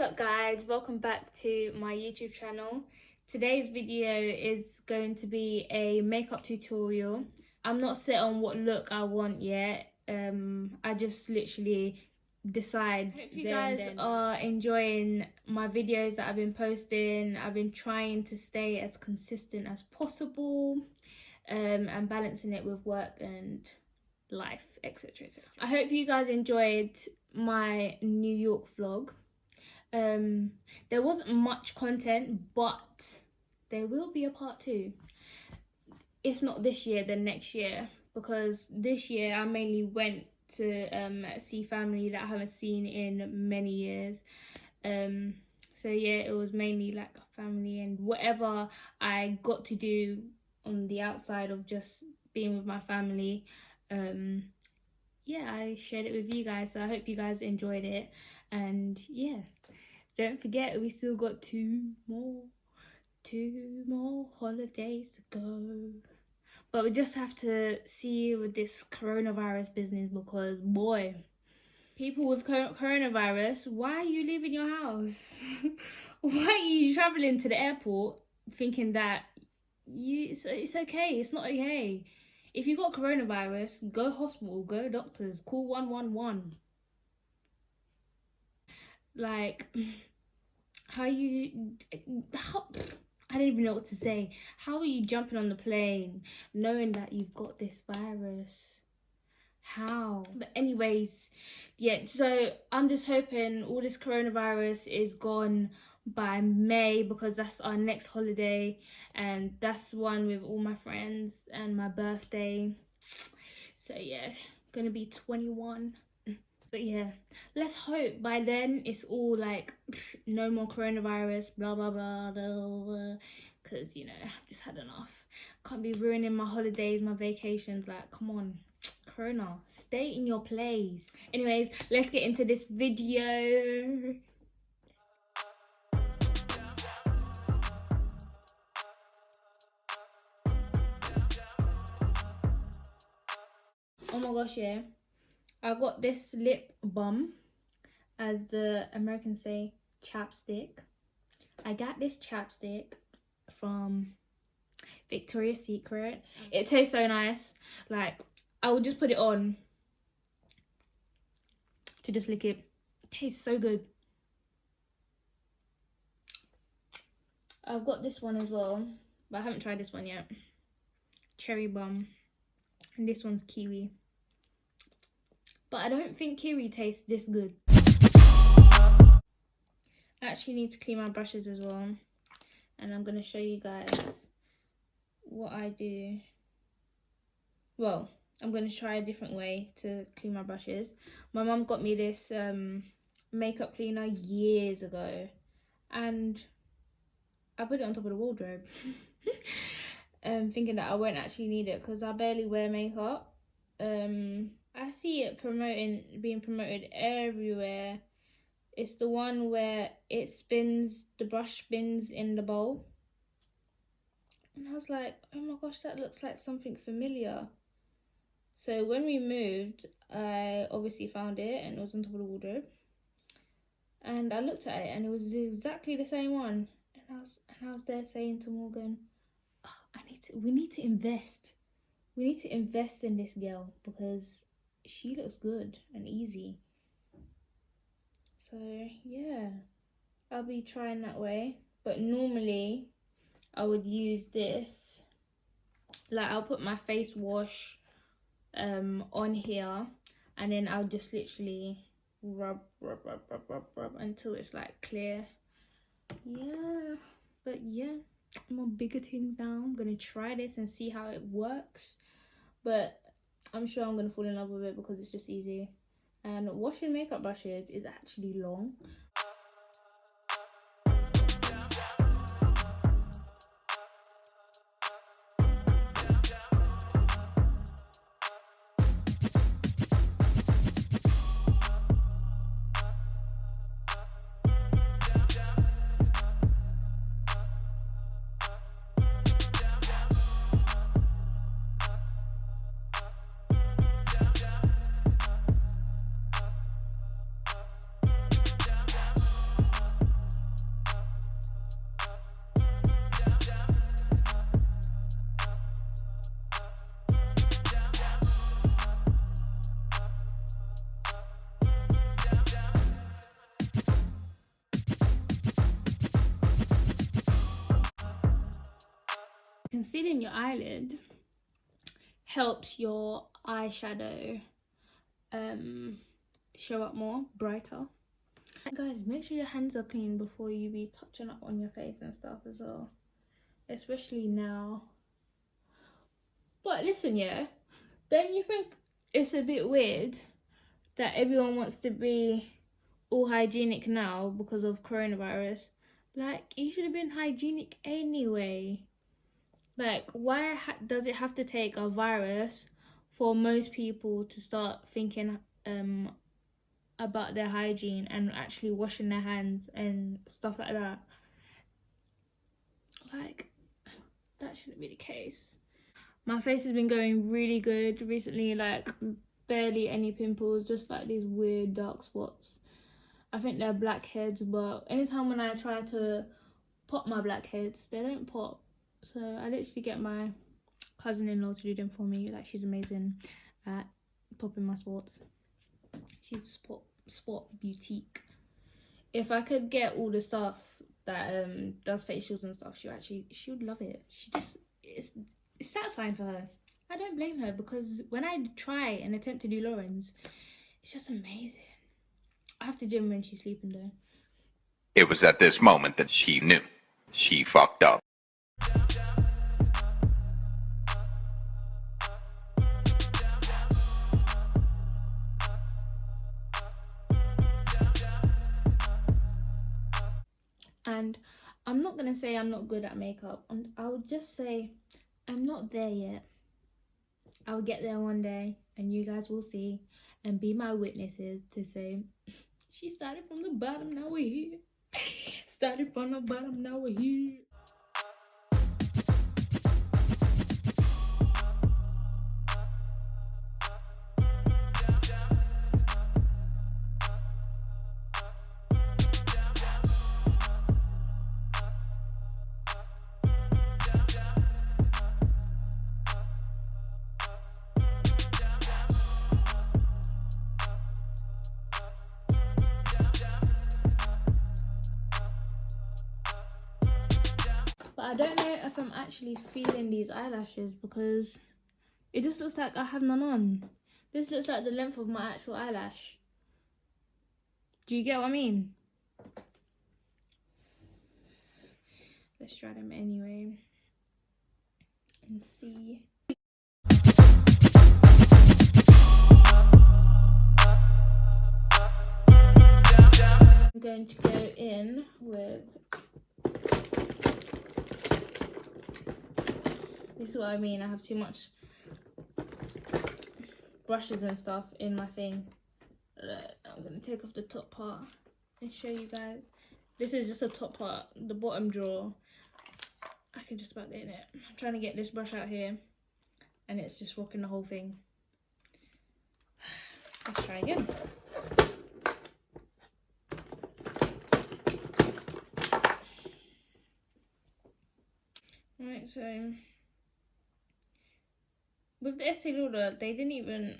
What's up guys, welcome back to my YouTube channel. Today's video is going to be a makeup tutorial. I'm not set on what look I want yet. I just literally decide. Hope you guys are enjoying my videos that I've been posting. I've been trying to stay as consistent as possible and balancing it with work and life, etc, etc. I hope you guys enjoyed my New York vlog. There wasn't much content, but there will be a part 2. If not this year, then next year, because this year I mainly went to see family that I haven't seen in many years. So yeah, it was mainly like family and whatever I got to do on the outside of just being with my family. Yeah, I shared it with you guys, so I hope you guys enjoyed it. And yeah, don't forget, we still got two more holidays to go. But we just have to see with this coronavirus business, because boy, people with coronavirus, why are you leaving your house? Why are you traveling to the airport thinking that it's okay? It's not okay. If you got coronavirus, go hospital, go doctors, call 111. Like, I don't even know what to say. How are you jumping on the plane knowing that you've got this virus? How? But anyways, yeah, so I'm just hoping all this coronavirus is gone by May, because that's our next holiday and that's one with all my friends and my birthday. So yeah, gonna be 21. But yeah, let's hope by then it's all like no more coronavirus, blah blah blah, blah, because you know, I've just had enough. Can't be ruining my holidays, my vacations. Like, come on, corona, stay in your place. Anyways, let's get into this video. Oh my gosh, yeah, I got this lip balm, as the Americans say, chapstick. I got this chapstick from Victoria's Secret. It tastes so nice. Like, I would just put it on to just lick it. It tastes so good. I've got this one as well, but I haven't tried this one yet. Cherry balm. And this one's kiwi. But I don't think kiwi tastes this good. I actually need to clean my brushes as well. And I'm going to show you guys what I do. Well, I'm going to try a different way to clean my brushes. My mum got me this makeup cleaner years ago. And I put it on top of the wardrobe. Thinking that I won't actually need it because I barely wear makeup. I see it being promoted everywhere. It's the one where it spins, the brush spins in the bowl. And I was like, oh my gosh, that looks like something familiar. So when we moved, I obviously found it and it was on top of the wardrobe. And I looked at it and it was exactly the same one. And I was there saying to Morgan, oh, we need to invest. We need to invest in this girl because she looks good and easy. So yeah, I'll be trying that way. But normally I would use this. Like, I'll put my face wash on here and then I'll just literally rub until it's like clear. Yeah, but yeah, I'm on bigger things now. I'm gonna try this and see how it works. But I'm sure I'm gonna fall in love with it because it's just easy. And washing makeup brushes is actually long. concealing your eyelid helps your eyeshadow show up more, brighter. And guys, make sure your hands are clean before you be touching up on your face and stuff as well, especially now. But listen, yeah, don't you think it's a bit weird that everyone wants to be all hygienic now because of coronavirus? Like, you should have been hygienic anyway. Like, why does it have to take a virus for most people to start thinking about their hygiene and actually washing their hands and stuff like that? Like, that shouldn't be the case. My face has been going really good recently, like barely any pimples, just like these weird dark spots. I think they're blackheads, but anytime when I try to pop my blackheads, they don't pop. So I literally get my cousin-in-law to do them for me. Like, she's amazing at popping my spots. She's a spot boutique. If I could get all the stuff that does facials and stuff, she would love it. It's satisfying for her. I don't blame her, because when I try and attempt to do Lauren's, it's just amazing. I have to do them when she's sleeping though. It was at this moment that she knew she fucked up. And I'm not gonna say I'm not good at makeup. I would just say I'm not there yet. I'll get there one day, and you guys will see and be my witnesses to say, she started from the bottom, now we're here. Started from the bottom, now we're here. But I don't know if I'm actually feeling these eyelashes, because it just looks like I have none on. This looks like the length of my actual eyelash. Do you get what I mean? Let's try them anyway and see. I'm going to go in with, this is what I mean, I have too much brushes and stuff in my thing. I'm going to take off the top part and show you guys. This is just the top part, the bottom drawer. I can just about get in it. I'm trying to get this brush out here and it's just rocking the whole thing. Let's try again. Right, so with the Estee Lauder, they didn't even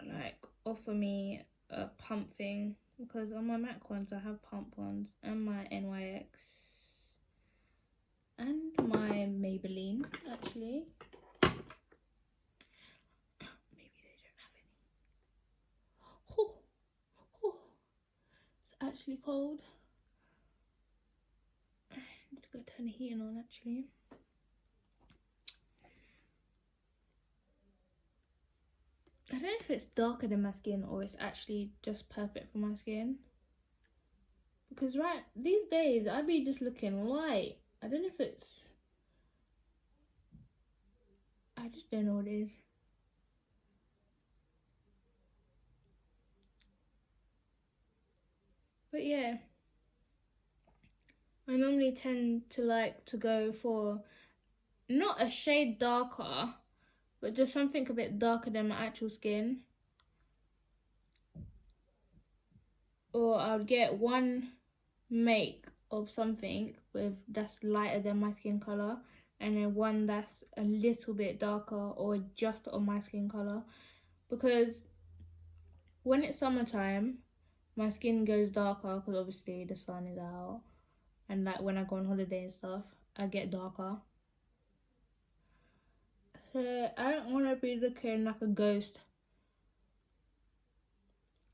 like offer me a pump thing, because on my MAC ones I have pump ones, and my NYX and my Maybelline actually. Maybe they don't have any. Oh, it's actually cold. I need to go turn the heating on actually. I don't know if it's darker than my skin or it's actually just perfect for my skin. Because right these days I be just looking light. I don't know if it's, I just don't know what it is. But yeah, I normally tend to like to go for not a shade darker, but just something a bit darker than my actual skin. Or I would get one make of something that's lighter than my skin colour, and then one that's a little bit darker or just on my skin colour. Because when it's summertime, my skin goes darker because obviously the sun is out, and like when I go on holiday and stuff, I get darker. So I don't want to be looking like a ghost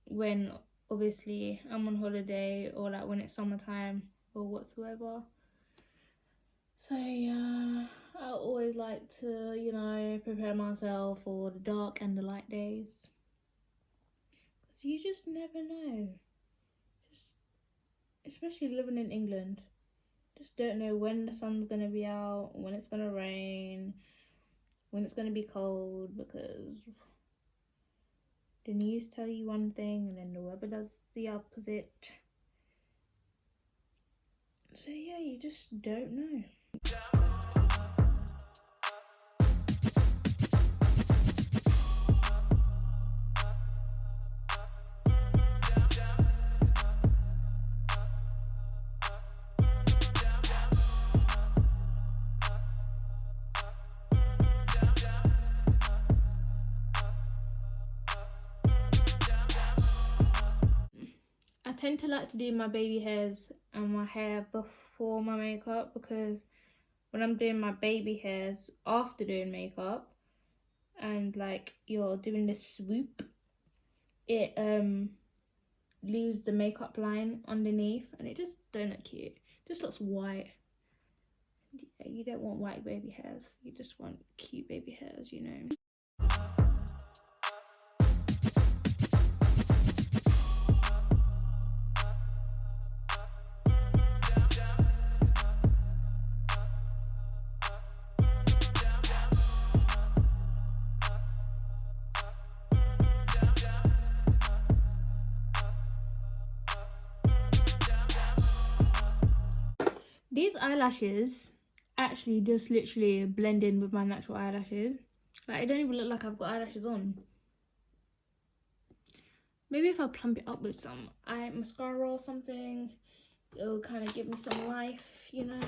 when obviously I'm on holiday, or like when it's summertime or whatsoever. So yeah, I always like to, you know, prepare myself for the dark and the light days, because you just never know. Especially living in England, just don't know when the sun's gonna be out, when it's gonna rain, when it's gonna be cold, because the news tell you one thing and then the weather does the opposite. So yeah, you just don't know. I tend to like to do my baby hairs and my hair before my makeup, because when I'm doing my baby hairs after doing makeup and like you're doing this swoop, it leaves the makeup line underneath and it just don't look cute. It just looks white. Yeah, you don't want white baby hairs, you just want cute baby hairs, you know. These eyelashes actually just literally blend in with my natural eyelashes. Like, it don't even look like I've got eyelashes on. Maybe if I plump it up with some eye mascara or something, it'll kind of give me some life, you know.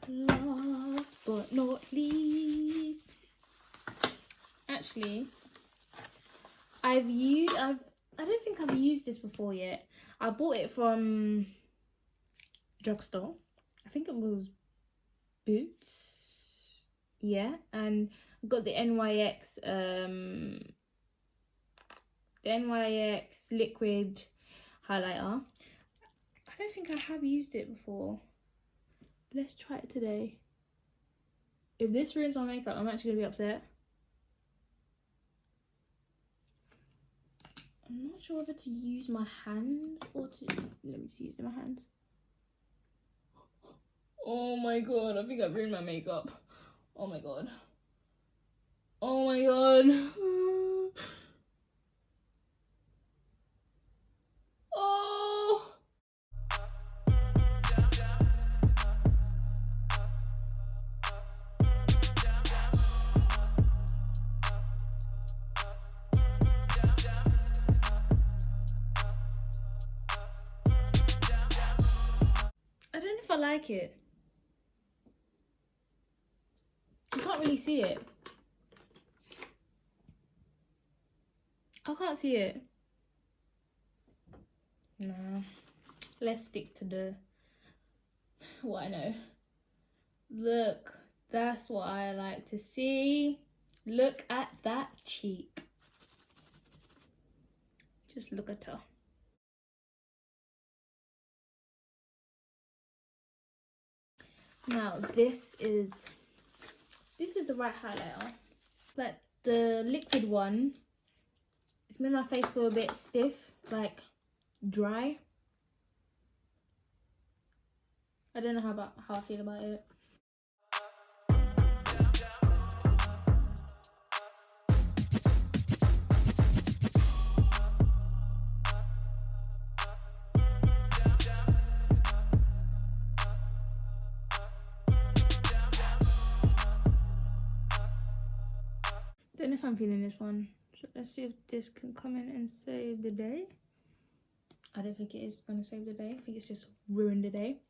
Last but not least, actually, I don't think I've used this before yet. I bought it from drugstore. I think it was Boots. Yeah, and I got the NYX liquid highlighter. I don't think I have used it before. Let's try it today. If this ruins my makeup, I'm actually gonna be upset. I'm not sure whether to use my hands or to... Let me just use my hands. Oh my god, I think I've ruined my makeup. Oh my god. Oh my god. Oh! I don't know if I like it. You can't really see it. I can't see it. Nah. Let's stick to what I know. Look, that's what I like to see. Look at that cheek. Just look at her. Now this is the right highlighter. Like the liquid one, it's made my face feel a bit stiff, like dry. I don't know how I feel about it. if I'm feeling this one. So let's see if this can come in and save the day. I don't think it is going to save the day. I think it's just ruined the day.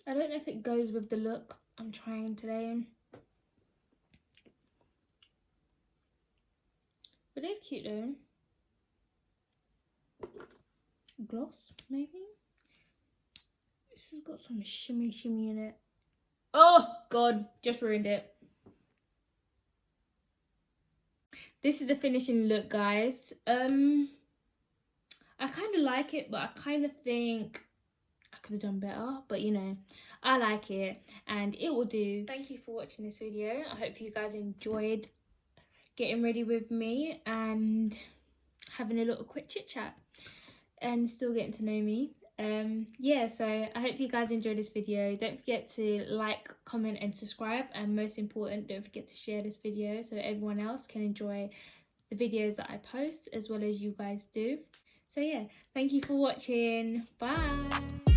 I don't know if it goes with the look I'm trying today. But it's cute though. Gloss, maybe? This has got some shimmy in it. Oh god, just ruined it. This is the finishing look, guys. I kind of like it, but I kind of think I could have done better. But you know, I like it and it will do. Thank you for watching this video. I hope you guys enjoyed getting ready with me and having a little quick chit chat and still getting to know me. Yeah, so I hope you guys enjoyed this video. Don't forget to like, comment and subscribe, and most important, don't forget to share this video so everyone else can enjoy the videos that I post as well as you guys do. So yeah, thank you for watching. Bye.